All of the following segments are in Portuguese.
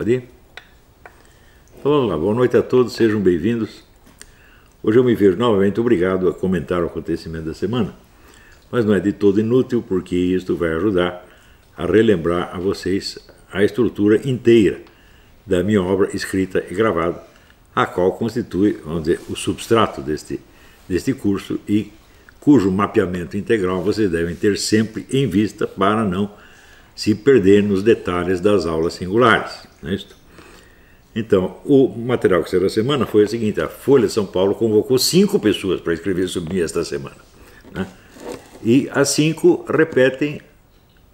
Pode ir? Então vamos lá, boa noite a todos, sejam bem-vindos. Hoje eu me vejo novamente obrigado a comentar o acontecimento da semana, mas não é de todo inútil, porque isto vai ajudar a relembrar a vocês a estrutura inteira da minha obra escrita e gravada, a qual constitui, vamos dizer, o substrato deste curso e cujo mapeamento integral vocês devem ter sempre em vista para não se perder nos detalhes das aulas singulares, não é isso? Então, o material que saiu da semana foi o seguinte: a Folha de São Paulo convocou 5 pessoas para escrever sobre mim esta semana, né? E as 5 repetem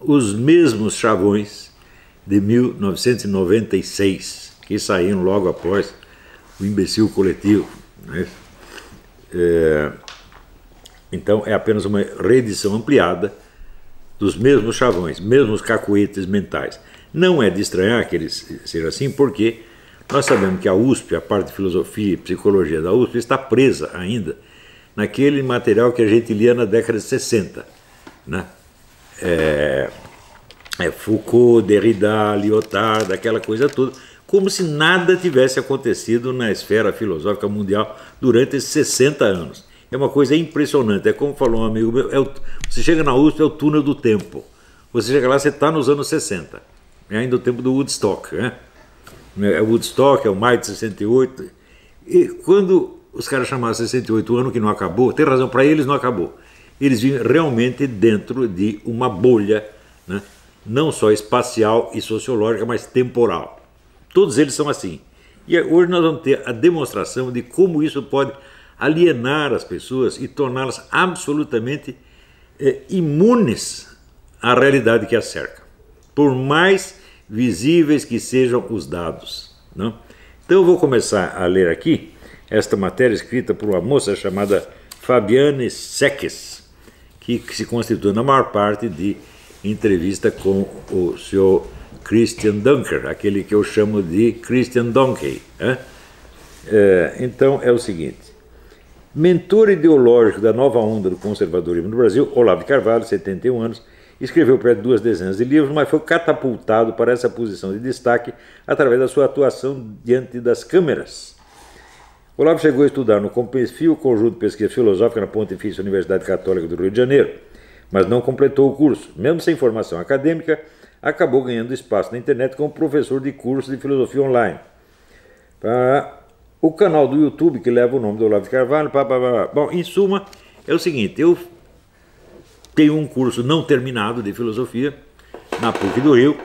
os mesmos chavões de 1996, que saíram logo após o imbecil coletivo, né? Então é apenas uma reedição ampliada dos mesmos chavões, mesmos cacuetes mentais. Não é de estranhar que eles sejam assim, porque nós sabemos que a USP, a parte de filosofia e psicologia da USP, está presa ainda naquele material que a gente lia na década de 60, né? Foucault, Derrida, Lyotard, aquela coisa toda, como se nada tivesse acontecido na esfera filosófica mundial durante esses 60 anos. É uma coisa impressionante, é como falou um amigo meu, você chega na USP, é o túnel do tempo. Você chega lá, você está nos anos 60, é ainda o tempo do Woodstock, né? É o Woodstock, é o maio de 68, e quando os caras chamaram 68 o ano que não acabou, tem razão, para eles não acabou. Eles vivem realmente dentro de uma bolha, né? Não só espacial e sociológica, mas temporal. Todos eles são assim. E hoje nós vamos ter a demonstração de como isso pode alienar as pessoas e torná-las absolutamente imunes à realidade que as cerca, por mais visíveis que sejam os dados, não? Então eu vou começar a ler aqui esta matéria escrita por uma moça chamada Fabiane Seques, que se constitui na maior parte de entrevista com o senhor Christian Dunker, aquele que eu chamo de Christian Donkey, né? Então é o seguinte: mentor ideológico da nova onda do conservadorismo no Brasil, Olavo de Carvalho, 71 anos, escreveu perto de 2 dezenas de livros, mas foi catapultado para essa posição de destaque através da sua atuação diante das câmeras. Olavo chegou a estudar no Compefil, conjunto de pesquisa filosófica na Pontifícia Universidade Católica do Rio de Janeiro, mas não completou o curso. Mesmo sem formação acadêmica, acabou ganhando espaço na internet como professor de curso de filosofia online. O canal do YouTube, que leva o nome do Olavo de Carvalho, Bom, em suma, é o seguinte: eu tenho um curso não terminado de filosofia na PUC do Rio,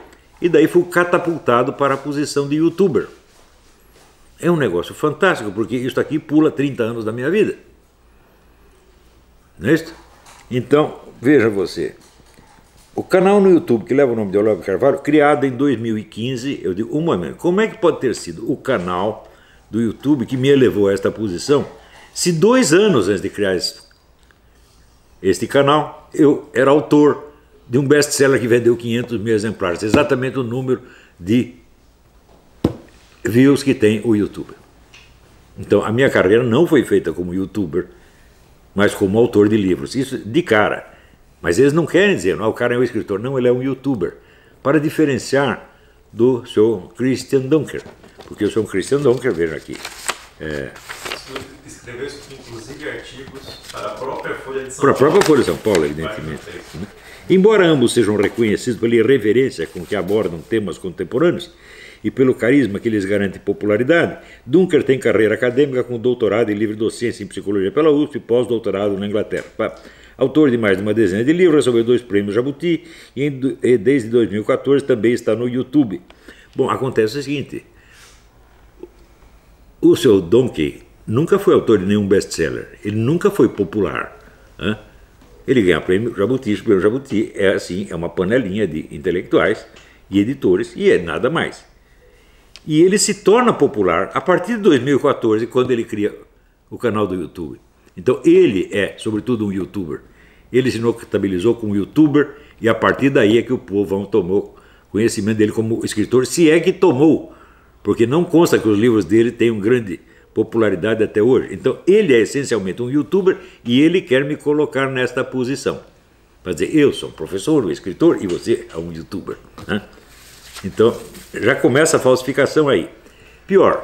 e daí fui catapultado para a posição de youtuber. É um negócio fantástico, porque isso aqui pula 30 anos da minha vida. Não é isso? Então, veja você, o canal no YouTube que leva o nome de Olavo de Carvalho, criado em 2015, eu digo, um momento, como é que pode ter sido o canal do YouTube que me elevou a esta posição, se 2 anos antes de criar este canal, eu era autor de um best-seller que vendeu 500 mil exemplares, exatamente o número de views que tem o YouTuber. Então, a minha carreira não foi feita como YouTuber, mas como autor de livros, isso de cara. Mas eles não querem dizer, não, o cara é um escritor, não, ele é um YouTuber, para diferenciar do seu Christian Dunker, porque o seu Christian Dunker, veja aqui, escreveu inclusive artigos para a própria Folha de São Paulo. Para a própria Folha de São Paulo, evidentemente. Embora ambos sejam reconhecidos pela irreverência com que abordam temas contemporâneos e pelo carisma que lhes garante popularidade, Dunker tem carreira acadêmica com doutorado em livre docência em psicologia pela USP e pós-doutorado na Inglaterra. Autor de mais de uma dezena de livros, recebeu 2 prêmios Jabuti e desde 2014 também está no YouTube. Bom, acontece o seguinte: o seu Donkey nunca foi autor de nenhum best-seller, ele nunca foi popular, né? Ele ganha prêmio Jabuti, o prêmio Jabuti é assim, é uma panelinha de intelectuais e editores e é nada mais. E ele se torna popular a partir de 2014, quando ele cria o canal do YouTube. Então ele é, sobretudo, um YouTuber. Ele se notabilizou como YouTuber e a partir daí é que o povo tomou conhecimento dele como escritor, se é que tomou, porque não consta que os livros dele tenham grande popularidade até hoje. Então ele é essencialmente um YouTuber e ele quer me colocar nesta posição. Para dizer, eu sou um professor, um escritor e você é um YouTuber, né? Então, já começa a falsificação aí. Pior,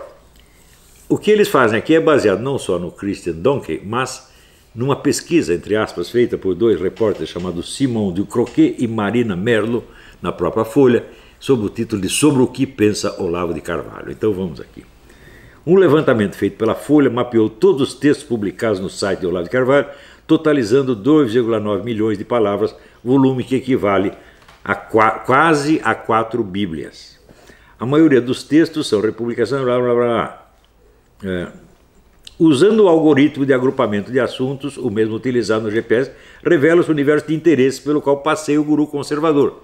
o que eles fazem aqui é baseado não só no Christian Donkey, mas numa pesquisa, entre aspas, feita por dois repórteres chamados Simon Ducroquet e Marina Merlo, na própria Folha, sob o título de Sobre o que pensa Olavo de Carvalho. Então vamos aqui. Um levantamento feito pela Folha mapeou todos os textos publicados no site de Olavo de Carvalho, totalizando 2,9 milhões de palavras, volume que equivale a quase a 4 bíblias. A maioria dos textos são republicações, blá blá blá. Usando o algoritmo de agrupamento de assuntos, o mesmo utilizado no GPS, revela-se o universo de interesses pelo qual passeia o guru conservador.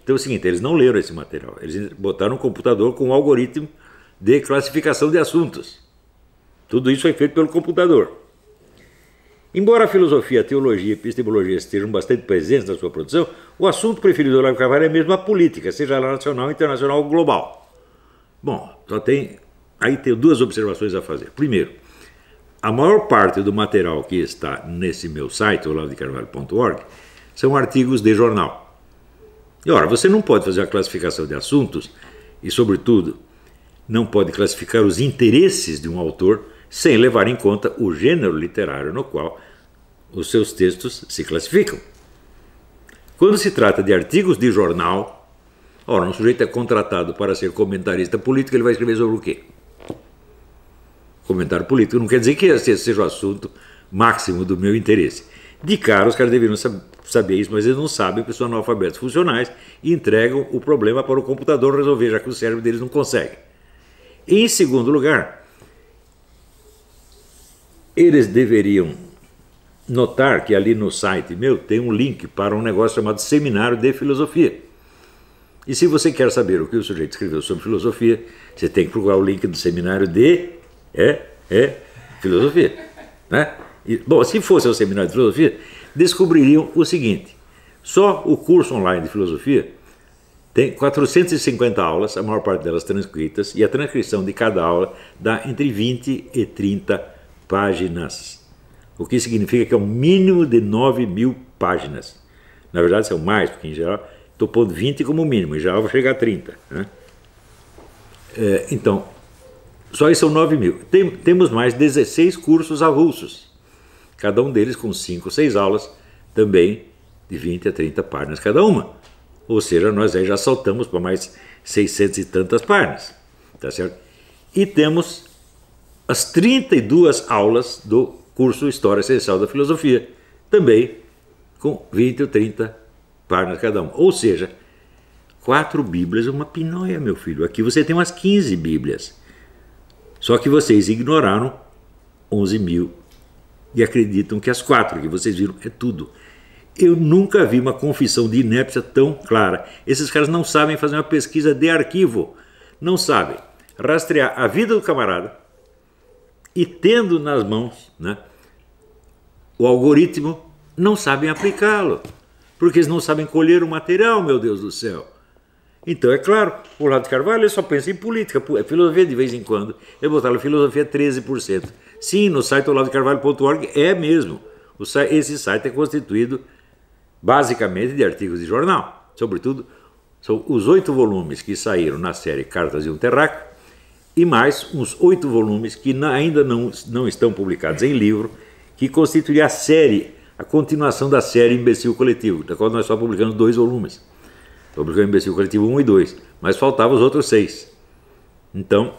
Então é o seguinte, eles não leram esse material, eles botaram um computador com um algoritmo de classificação de assuntos. Tudo isso foi feito pelo computador. Embora a filosofia, a teologia e a epistemologia estejam bastante presentes na sua produção, o assunto preferido do Olavo de Carvalho é mesmo a política, seja ela nacional, internacional ou global. Bom, aí tenho duas observações a fazer. Primeiro, a maior parte do material que está nesse meu site, olavodecarvalho.org, são artigos de jornal. E ora, você não pode fazer a classificação de assuntos e, sobretudo, não pode classificar os interesses de um autor sem levar em conta o gênero literário no qual os seus textos se classificam. Quando se trata de artigos de jornal, ora, um sujeito é contratado para ser comentarista político, ele vai escrever sobre o quê? Comentário político não quer dizer que esse seja o assunto máximo do meu interesse. De cara, os caras deveriam saber isso, mas eles não sabem, porque são analfabetos funcionais e entregam o problema para o computador resolver, já que o cérebro deles não consegue. Em segundo lugar, eles deveriam notar que ali no site meu tem um link para um negócio chamado Seminário de Filosofia. E se você quer saber o que o sujeito escreveu sobre filosofia, você tem que procurar o link do Seminário de Filosofia. Né? Bom, se fosse o Seminário de Filosofia, descobririam o seguinte: só o curso online de filosofia tem 450 aulas, a maior parte delas transcritas, e a transcrição de cada aula dá entre 20 e 30 páginas. O que significa que é um mínimo de 9.000 páginas. Na verdade são mais, porque em geral estou pondo 20 como mínimo, em geral vai chegar a 30. Né? Então, só isso são 9.000. Temos mais 16 cursos avulsos, cada um deles com 5 ou 6 aulas, também de 20 a 30 páginas cada uma. Ou seja, nós aí já saltamos para mais 600 e tantas páginas, tá certo? E temos as 32 aulas do curso História Essencial da Filosofia, também com 20 ou 30 páginas cada uma. Ou seja, 4 bíblias, uma pinóia, meu filho. Aqui você tem umas 15 bíblias. Só que vocês ignoraram 11.000 e acreditam que as 4 que vocês viram é tudo. Eu nunca vi uma confissão de inépcia tão clara. Esses caras não sabem fazer uma pesquisa de arquivo, não sabem rastrear a vida do camarada e, tendo nas mãos, né, o algoritmo, não sabem aplicá-lo, porque eles não sabem colher o material, meu Deus do céu. Então, é claro, o Olavo de Carvalho ele só pensa em política, filosofia de vez em quando. Ele botaram filosofia 13%. Sim, no site olavodecarvalho.org é mesmo. Esse site é constituído basicamente de artigos de jornal. Sobretudo, são os 8 volumes que saíram na série Cartas de um Terráqueo e mais uns 8 volumes que ainda não estão publicados em livro, que constituiria a série, a continuação da série Imbecil Coletivo, da qual nós só publicamos 2 volumes. Publicamos Imbecil Coletivo 1 e 2, mas faltavam os outros 6. Então,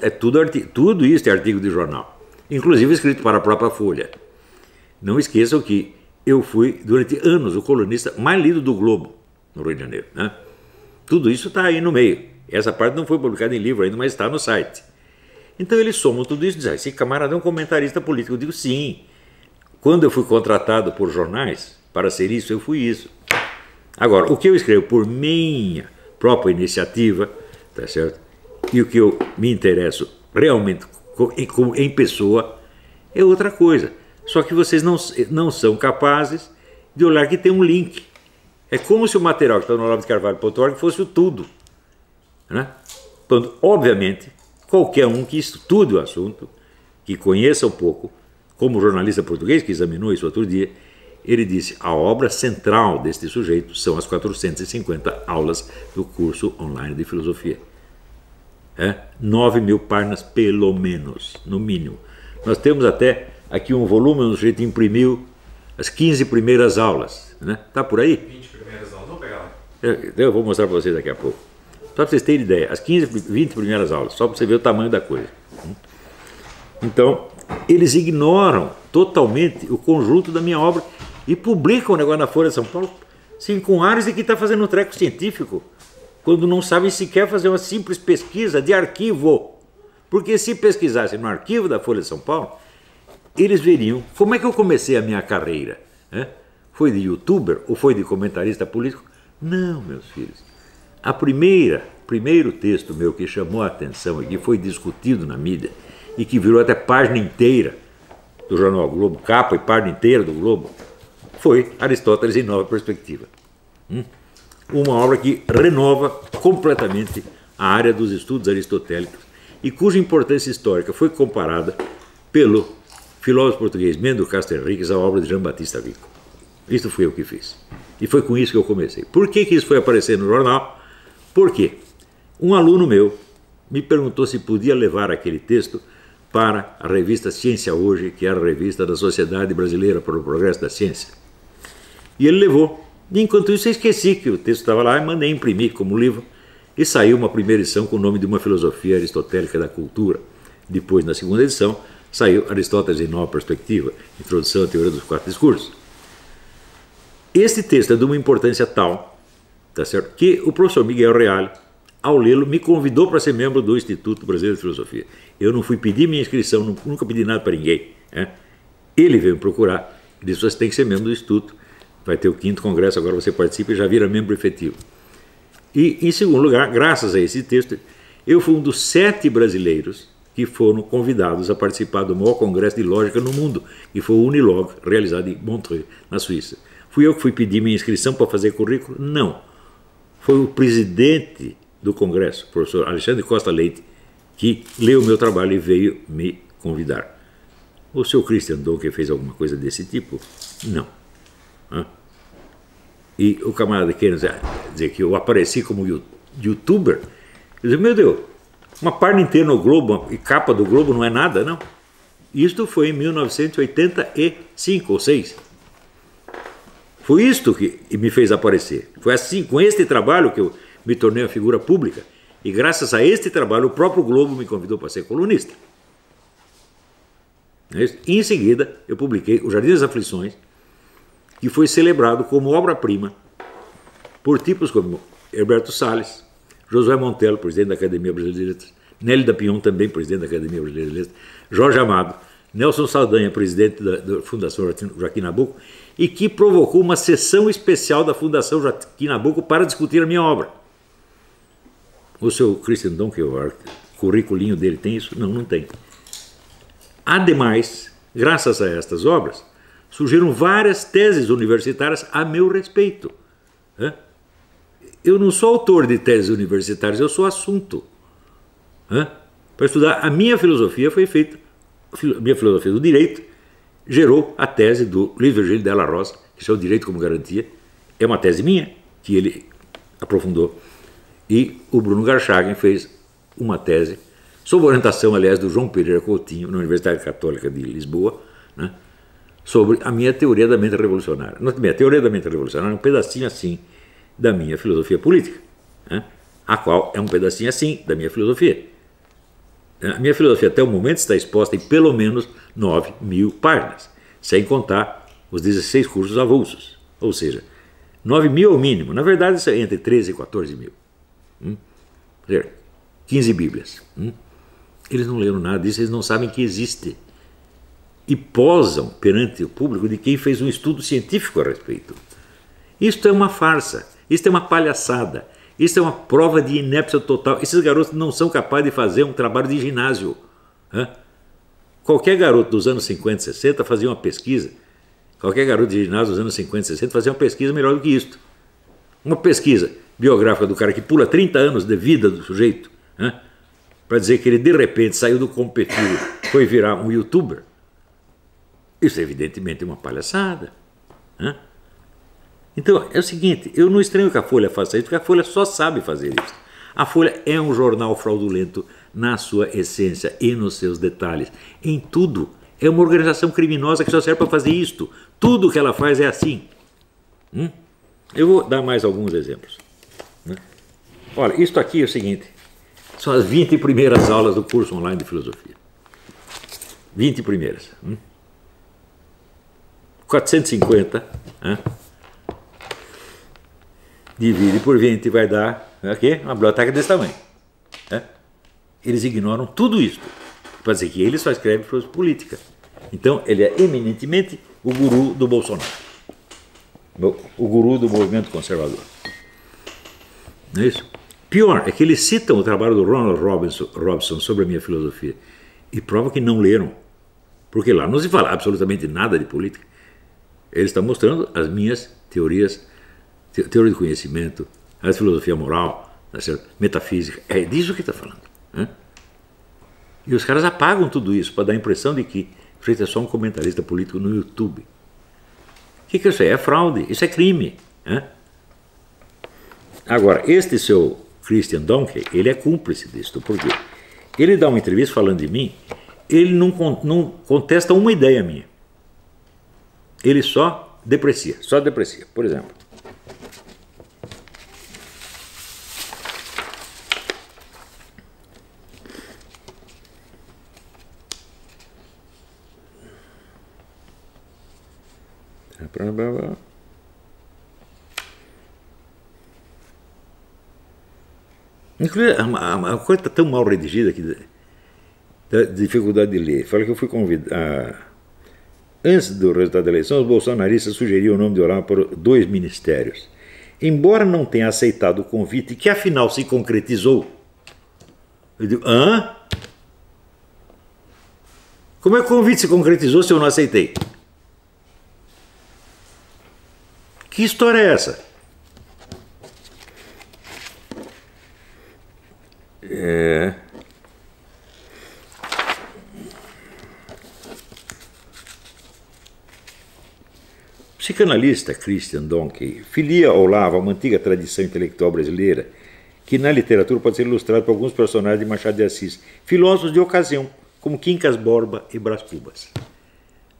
tudo isso é artigo de jornal, inclusive escrito para a própria Folha. Não esqueçam que eu fui, durante anos, o colunista mais lido do Globo, no Rio de Janeiro. Né? Tudo isso está aí no meio. Essa parte não foi publicada em livro ainda, mas está no site. Então eles somam tudo isso e dizem, esse camarada é um comentarista político. Eu digo, sim. Quando eu fui contratado por jornais para ser isso, eu fui isso. Agora, o que eu escrevo por minha própria iniciativa, tá certo? E o que eu me interesso realmente em pessoa é outra coisa. Só que vocês não são capazes de olhar que tem um link. É como se o material que está no olavodecarvalho.org fosse o tudo. Né? Quando, obviamente, qualquer um que estude o assunto, que conheça um pouco, como o jornalista português que examinou isso outro dia, ele disse: a obra central deste sujeito são as 450 aulas do curso online de filosofia. 9.000 páginas pelo menos, no mínimo. Nós temos até aqui um volume onde o sujeito imprimiu as 15 primeiras aulas. Está por aí? 20 primeiras aulas, vou pegar lá. Eu vou mostrar para vocês daqui a pouco. Só para vocês terem ideia, as 20 primeiras aulas, só para você ver o tamanho da coisa. Então, eles ignoram totalmente o conjunto da minha obra e publicam o negócio na Folha de São Paulo, sim, com ares de que está fazendo um treco científico, quando não sabem sequer fazer uma simples pesquisa de arquivo. Porque se pesquisassem no arquivo da Folha de São Paulo, eles veriam como é que eu comecei a minha carreira. Foi de youtuber ou foi de comentarista político? Não, meus filhos. Primeiro texto meu que chamou a atenção e que foi discutido na mídia e que virou até página inteira do jornal Globo, capa e página inteira do Globo, foi Aristóteles em Nova Perspectiva. Uma obra que renova completamente a área dos estudos aristotélicos e cuja importância histórica foi comparada pelo filósofo português Mendo Castro Henriques à obra de Jean Batista Vico. Isso fui eu que fiz. E foi com isso que eu comecei. Por que isso foi aparecer no jornal? Porque um aluno meu me perguntou se podia levar aquele texto para a revista Ciência Hoje, que era a revista da Sociedade Brasileira para o Progresso da Ciência. E ele levou. E enquanto isso eu esqueci que o texto estava lá e mandei imprimir como livro. E saiu uma primeira edição com o nome de uma filosofia aristotélica da cultura. Depois, na segunda edição, saiu Aristóteles em Nova Perspectiva, Introdução à Teoria dos Quatro Discursos. Este texto é de uma importância tal, tá certo, que o professor Miguel Reale, ao lê-lo, me convidou para ser membro do Instituto Brasileiro de Filosofia. Eu não fui pedir minha inscrição, nunca pedi nada para ninguém. Ele veio me procurar e disse: você tem que ser membro do Instituto, vai ter o 5º congresso, agora você participa e já vira membro efetivo. E, em segundo lugar, graças a esse texto, eu fui um dos 7 brasileiros que foram convidados a participar do maior congresso de lógica no mundo, que foi o Unilog, realizado em Montreux, na Suíça. Fui eu que fui pedir minha inscrição para fazer currículo? Não. Foi o presidente do congresso, o professor Alexandre Costa Leite, que leu o meu trabalho e veio me convidar. O seu Christian Donkey fez alguma coisa desse tipo? Não. E o camarada quer dizer que eu apareci como youtuber? Eu disse: meu Deus, uma página inteira no Globo e capa do Globo não é nada, não. Isto foi em 1985 ou 6. Foi isto que me fez aparecer. Foi assim, com este trabalho, que eu me tornei uma figura pública. E graças a este trabalho, o próprio Globo me convidou para ser colunista. E em seguida, eu publiquei O Jardim das Aflições, que foi celebrado como obra-prima por tipos como Herberto Salles, Josué Montello, presidente da Academia Brasileira de Letras, Nélida Pion, também presidente da Academia Brasileira de Letras, Jorge Amado, Nelson Saldanha, presidente da Fundação Joaquim Nabuco, e que provocou uma sessão especial da Fundação Joaquim Nabuco para discutir a minha obra. O seu Christian Donkey, o curriculinho dele tem isso? Não, não tem. Ademais, graças a estas obras, surgiram várias teses universitárias a meu respeito. Eu não sou autor de teses universitárias, eu sou assunto. Para estudar a minha filosofia foi feita, a minha filosofia do direito gerou a tese do Luiz Virgílio Della Rosa, que é o Direito como Garantia. É uma tese minha, que ele aprofundou. E o Bruno Garchagen fez uma tese, sob orientação, aliás, do João Pereira Coutinho, na Universidade Católica de Lisboa, sobre a minha teoria da mente revolucionária. A minha teoria da mente revolucionária é um pedacinho assim da minha filosofia política, a qual é um pedacinho assim da minha filosofia. A minha filosofia até o momento está exposta em pelo menos 9.000 páginas, sem contar os 16 cursos avulsos, ou seja, 9.000 é o mínimo. Na verdade, isso é entre 13 e 14 mil. 15 bíblias. Eles não leram nada disso, eles não sabem que existe. E posam perante o público de quem fez um estudo científico a respeito. Isto é uma farsa, isto é uma palhaçada, isto é uma prova de inépcia total. Esses garotos não são capazes de fazer um trabalho de ginásio. Qualquer garoto dos anos 50, 60 fazia uma pesquisa. Qualquer garoto de ginásio dos anos 50, 60 fazia uma pesquisa melhor do que isto. Uma pesquisa biográfica do cara que pula 30 anos de vida do sujeito, para dizer que ele de repente saiu do competitivo, foi virar um youtuber. Isso evidentemente é uma palhaçada. Né? Então, é o seguinte, eu não estranho que a Folha faça isso, porque a Folha só sabe fazer isso. A Folha é um jornal fraudulento na sua essência e nos seus detalhes, em tudo. É uma organização criminosa que só serve para fazer isto. Tudo que ela faz é assim. Eu vou dar mais alguns exemplos. Né? Olha, isto aqui é o seguinte, são as 20 primeiras aulas do curso online de filosofia. 20 primeiras. 450, né? Divide por 20 vai dar aqui, uma biblioteca desse tamanho. Né? Eles ignoram tudo isso para dizer que ele só escreve sobre política. Então, ele é eminentemente o guru do Bolsonaro. O guru do movimento conservador. Não é isso? Pior é que eles citam o trabalho do Ronald Robson sobre a minha filosofia e provam que não leram. Porque lá não se fala absolutamente nada de política. Eles estão mostrando as minhas teorias, teoria do conhecimento, a filosofia moral, metafísica. É disso que está falando. Né? E os caras apagam tudo isso para dar a impressão de que o sujeito é só um comentarista político no YouTube. O que isso é? É fraude, isso é crime. Né? Agora, este seu Christian Donkey, ele é cúmplice disso. Por quê? Ele dá uma entrevista falando de mim, ele não contesta uma ideia minha. Ele só deprecia. Por exemplo, inclusive, a coisa está tão mal redigida que dá dificuldade de ler. Fala que eu fui convidado. Antes do resultado da eleição, os bolsonaristas sugeriram o nome de Olavo para 2 ministérios. Embora não tenha aceitado o convite, que afinal se concretizou, eu digo, hã? Como é que o convite se concretizou se eu não aceitei? Que história é essa? O psicanalista Christian Donkey filia Olavo a uma antiga tradição intelectual brasileira que na literatura pode ser ilustrada por alguns personagens de Machado de Assis, filósofos de ocasião, como Quincas Borba e Brás Cubas.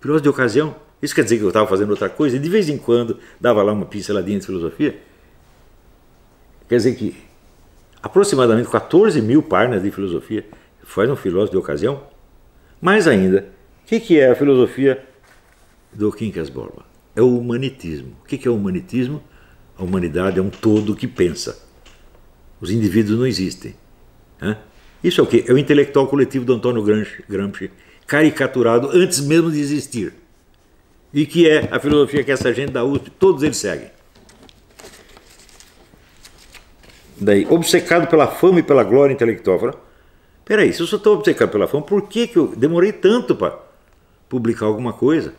Filósofos de ocasião? Isso quer dizer que eu estava fazendo outra coisa e de vez em quando dava lá uma pinceladinha de filosofia? Quer dizer que aproximadamente 14 mil páginas de filosofia faz um filósofo de ocasião? Mais ainda, o que é a filosofia do Quincas Borba? É o humanitismo. O que é o humanitismo? A humanidade é um todo que pensa. Os indivíduos não existem. Isso é o quê? É o intelectual coletivo do Antônio Gramsci, caricaturado antes mesmo de existir. E que é a filosofia que essa gente da USP, todos eles seguem. Daí, obcecado pela fama e pela glória intelectual. Fala, peraí, se eu só estou obcecado pela fama, por que eu demorei tanto para publicar alguma coisa?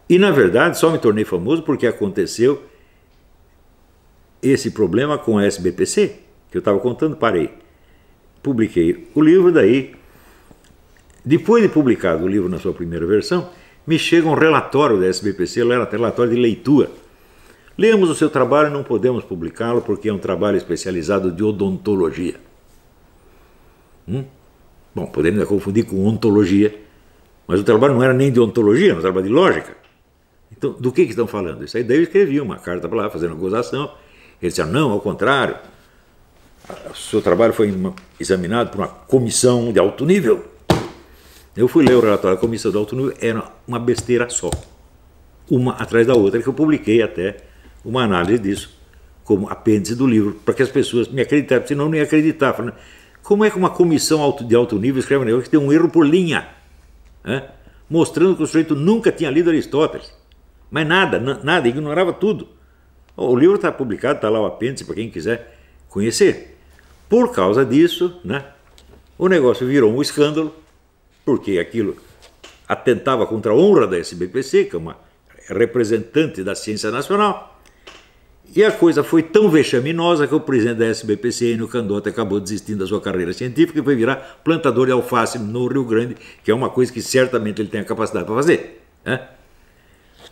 E, na verdade, só me tornei famoso porque aconteceu esse problema com a SBPC, que eu estava contando, parei. Publiquei o livro, daí, depois de publicado o livro na sua primeira versão, me chega um relatório da SBPC, relatório de leitura. Lemos o seu trabalho e não podemos publicá-lo porque é um trabalho especializado de odontologia. Bom, podemos confundir com ontologia, mas o trabalho não era nem de ontologia, era um trabalho de lógica. Então, do que estão falando? Isso aí daí eu escrevi uma carta para lá, fazendo acusação. Eles disseram, não, ao contrário, o seu trabalho foi examinado por uma comissão de alto nível. Eu fui ler o relatório da comissão de alto nível, era uma besteira só. Uma atrás da outra, que eu publiquei até uma análise disso, como apêndice do livro, para que as pessoas me acreditassem, senão não ia acreditar. Falando, como é que uma comissão de alto nível escreve um negócio que tem um erro por linha? Mostrando que o sujeito nunca tinha lido Aristóteles. Mas nada, ignorava tudo. O livro está publicado, está lá o apêndice para quem quiser conhecer. Por causa disso, o negócio virou um escândalo, porque aquilo atentava contra a honra da SBPC, que é uma representante da ciência nacional, e a coisa foi tão vexaminosa que o presidente da SBPC, Enio Candotti, acabou desistindo da sua carreira científica e foi virar plantador de alface no Rio Grande, que é uma coisa que certamente ele tem a capacidade para fazer.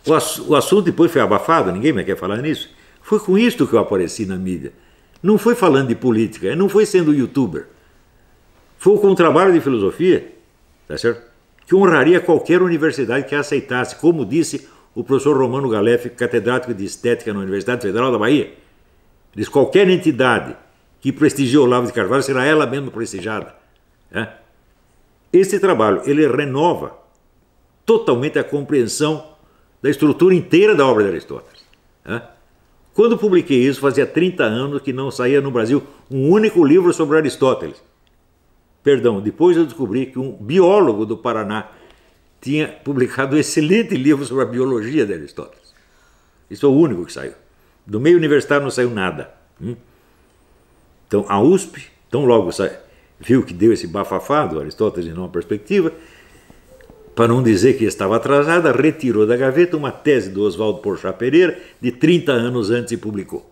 O assunto depois foi abafado, ninguém mais quer falar nisso. Foi com isto que eu apareci na mídia. Não foi falando de política, não foi sendo youtuber. Foi com um trabalho de filosofia, tá certo? Que honraria qualquer universidade que aceitasse, como disse o professor Romano Galef, catedrático de Estética na Universidade Federal da Bahia. Diz: qualquer entidade que prestigie o Olavo de Carvalho será ela mesma prestigiada. Né? Esse trabalho, ele renova totalmente a compreensão da estrutura inteira da obra de Aristóteles. Né? Quando publiquei isso, fazia 30 anos que não saía no Brasil um único livro sobre Aristóteles. Perdão, depois eu descobri que um biólogo do Paraná tinha publicado um excelente livro sobre a biologia de Aristóteles. Isso é o único que saiu. Do meio universitário não saiu nada. Então a USP, tão logo viu que deu esse bafafá do Aristóteles em nova perspectiva, para não dizer que estava atrasada, retirou da gaveta uma tese do Oswaldo Porchat Pereira de 30 anos antes e publicou.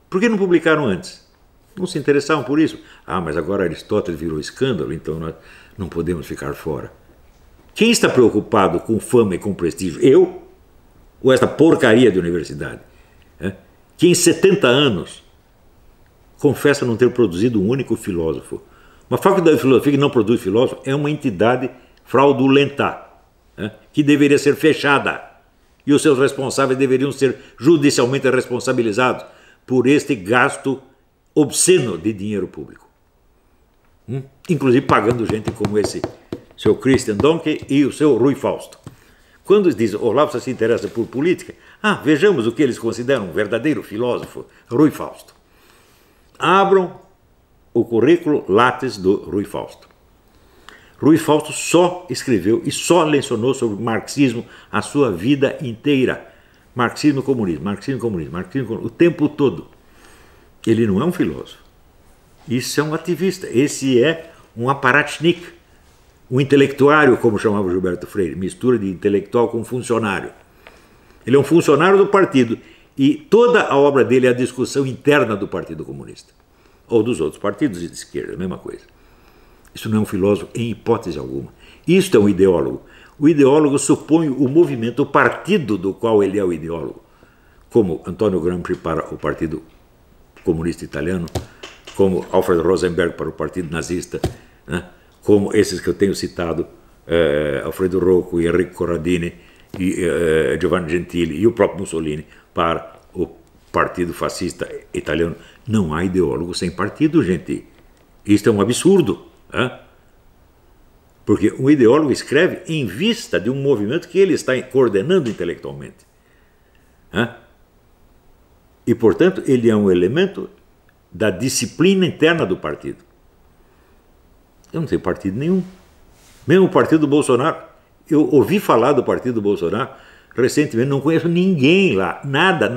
Por que não publicaram antes? Não se interessavam por isso. Ah, mas agora Aristóteles virou escândalo, então nós não podemos ficar fora. Quem está preocupado com fama e com prestígio? Eu? Ou esta porcaria de universidade? Que em 70 anos confessa não ter produzido um único filósofo. Uma faculdade de filosofia que não produz filósofo é uma entidade fraudulenta, que deveria ser fechada. E os seus responsáveis deveriam ser judicialmente responsabilizados por este gasto obsceno de dinheiro público. Inclusive pagando gente como esse seu Christian Donkey e o seu Rui Fausto. Quando diz Olavo se interessa por política, vejamos o que eles consideram um verdadeiro filósofo, Rui Fausto. Abram o currículo Lattes do Rui Fausto. Rui Fausto só escreveu e só lecionou sobre marxismo a sua vida inteira. Marxismo, comunismo, marxismo, comunismo, marxismo, comunismo, o tempo todo. Ele não é um filósofo. Isso é um ativista. Esse é um aparatchik, um intelectuário, como chamava Gilberto Freire, mistura de intelectual com funcionário. Ele é um funcionário do partido e toda a obra dele é a discussão interna do Partido Comunista. Ou dos outros partidos de esquerda, a mesma coisa. Isso não é um filósofo em hipótese alguma. Isto é um ideólogo. O ideólogo supõe o movimento, o partido do qual ele é o ideólogo. Como Antonio Gramsci para o Partido Comunista Italiano, como Alfred Rosenberg para o Partido Nazista, como esses que eu tenho citado, Alfredo Rocco, Enrico Corradini, e Giovanni Gentili e o próprio Mussolini para o Partido Fascista Italiano. Não há ideólogo sem partido, gente. Isto é um absurdo. Porque um ideólogo escreve em vista de um movimento que ele está coordenando intelectualmente. E, portanto, ele é um elemento da disciplina interna do partido. Eu não tenho partido nenhum. Mesmo o partido do Bolsonaro. Eu ouvi falar do partido do Bolsonaro recentemente, não conheço ninguém lá. Nada.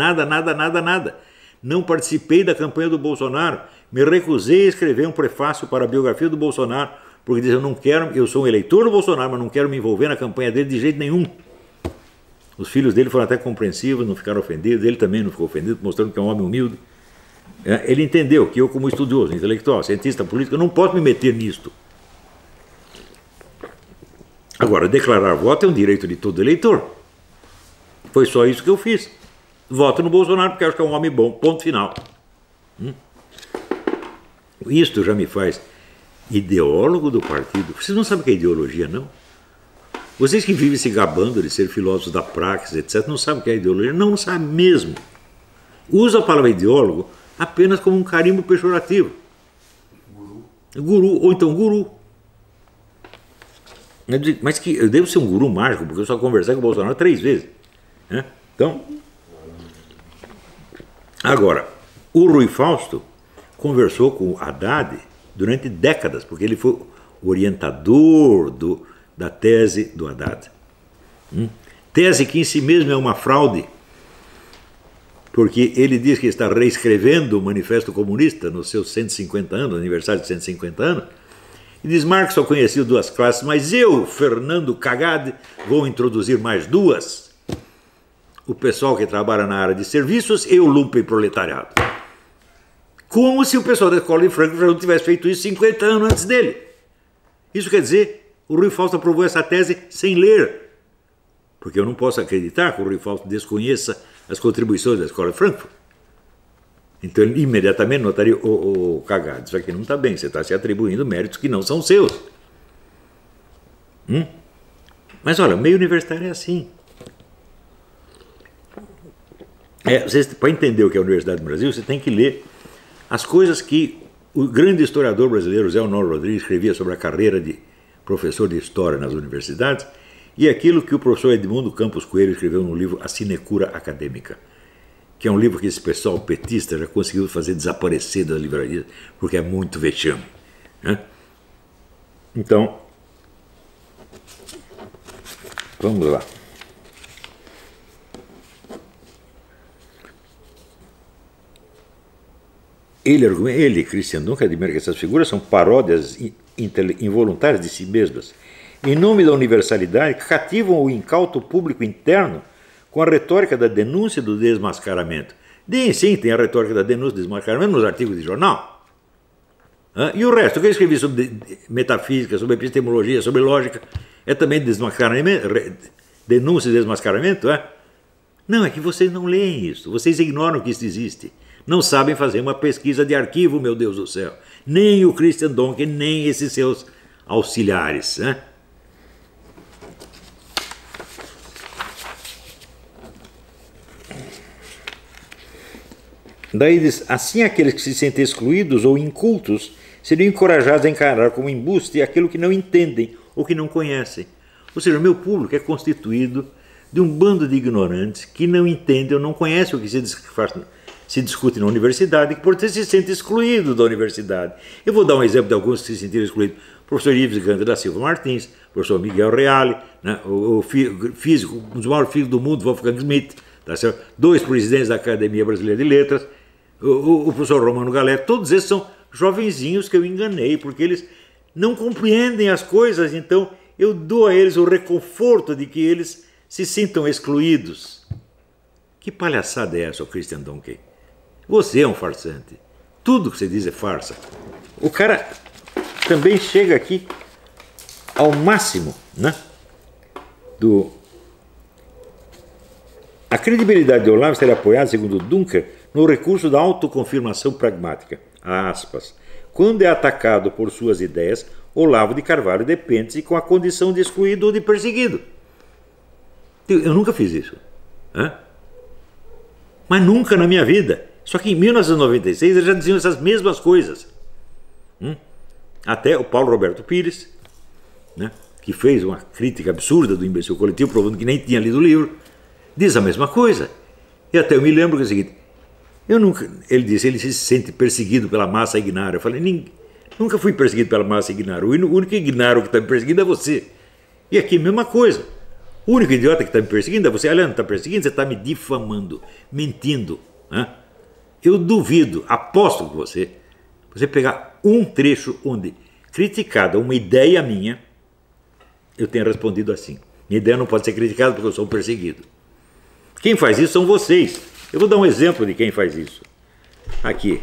Não participei da campanha do Bolsonaro. Me recusei a escrever um prefácio para a biografia do Bolsonaro, porque diz, eu sou um eleitor do Bolsonaro, mas não quero me envolver na campanha dele de jeito nenhum. Os filhos dele foram até compreensivos, não ficaram ofendidos, ele também não ficou ofendido, mostrando que é um homem humilde. Ele entendeu que eu, como estudioso, intelectual, cientista político, não posso me meter nisto. Agora, declarar voto é um direito de todo eleitor. Foi só isso que eu fiz. Voto no Bolsonaro porque acho que é um homem bom, ponto final. Isto já me faz ideólogo do partido. Vocês não sabem o que é ideologia, não? Vocês que vivem se gabando de ser filósofos da praxis, etc., não sabem o que é ideologia? Não sabem mesmo. Usa a palavra ideólogo apenas como um carimbo pejorativo. Guru, ou então guru. Mas que eu devo ser um guru mágico, porque eu só conversei com o Bolsonaro 3 vezes. Então, agora, o Rui Fausto conversou com o Haddad durante décadas, porque ele foi o orientador da tese do Haddad. Tese que em si mesmo é uma fraude, porque ele diz que está reescrevendo o Manifesto Comunista nos seus 150 anos, aniversário de 150 anos, e diz: Marx só conhecia 2 classes, mas eu, Fernando Cagade, vou introduzir mais 2. O pessoal que trabalha na área de serviços e o lumpenproletariado. Como se o pessoal da escola de Frankfurt não tivesse feito isso 50 anos antes dele. Isso quer dizer, o Rui Fausto aprovou essa tese sem ler. Porque eu não posso acreditar que o Rui Fausto desconheça as contribuições da Escola de Frankfurt. Então ele imediatamente notaria, cagado, isso aqui não está bem, você está se atribuindo méritos que não são seus. Mas olha, o meio universitário é assim. Para entender o que é a Universidade do Brasil, você tem que ler as coisas que o grande historiador brasileiro Zé Honório Rodrigues escrevia sobre a carreira de professor de História nas universidades e aquilo que o professor Edmundo Campos Coelho escreveu no livro A Sinecura Acadêmica, que é um livro que esse pessoal petista já conseguiu fazer desaparecer das livrarias, porque é muito vexame. Né? Então, vamos lá. Ele, Christian Dunker, admira que essas figuras são paródias involuntárias de si mesmas. Em nome da universalidade, cativam o incauto público interno com a retórica da denúncia e do desmascaramento. Sim, tem a retórica da denúncia e do desmascaramento nos artigos de jornal. E o resto, o que eu escrevi sobre metafísica, sobre epistemologia, sobre lógica, é também desmascaramento, denúncia e desmascaramento? Não, é que vocês não leem isso, vocês ignoram que isso existe. Não sabem fazer uma pesquisa de arquivo, meu Deus do céu. Nem o Christian Donkey, nem esses seus auxiliares. Daí diz, assim aqueles que se sentem excluídos ou incultos seriam encorajados a encarar como embuste aquilo que não entendem ou que não conhecem. Ou seja, o meu público é constituído de um bando de ignorantes que não entendem ou não conhecem o que se discute na universidade e que, portanto, se sente excluído da universidade. Eu vou dar um exemplo de alguns que se sentiram excluídos. O professor Ives Ganda da Silva Martins, o professor Miguel Reale, né, o físico, um dos maiores físicos do mundo, Wolfgang Schmidt, tá certo? 2 presidentes da Academia Brasileira de Letras, o professor Romano Galé, todos esses são jovenzinhos que eu enganei, porque eles não compreendem as coisas, então eu dou a eles o reconforto de que eles se sintam excluídos. Que palhaçada é essa, o Christian Donkey? Você é um farsante. Tudo que você diz é farsa. O cara também chega aqui ao máximo, né? A credibilidade de Olavo será apoiada, segundo Dunker, no recurso da autoconfirmação pragmática. Aspas. Quando é atacado por suas ideias, Olavo de Carvalho depende-se com a condição de excluído ou de perseguido. Eu nunca fiz isso. Mas nunca na minha vida. Só que em 1996 eles já diziam essas mesmas coisas. Até o Paulo Roberto Pires, né, que fez uma crítica absurda do imbecil coletivo, provando que nem tinha lido o livro, diz a mesma coisa. E até eu me lembro que é o seguinte, ele disse, ele se sente perseguido pela massa ignária. Eu falei, nunca fui perseguido pela massa ignária. O único ignário que está me perseguindo é você. E aqui a mesma coisa. O único idiota que está me perseguindo é você. Aliás, não está perseguindo, você está me difamando, mentindo. Eu duvido, aposto com você pegar um trecho onde, criticada uma ideia minha, eu tenha respondido assim. Minha ideia não pode ser criticada porque eu sou um perseguido. Quem faz isso são vocês. Eu vou dar um exemplo de quem faz isso. Aqui.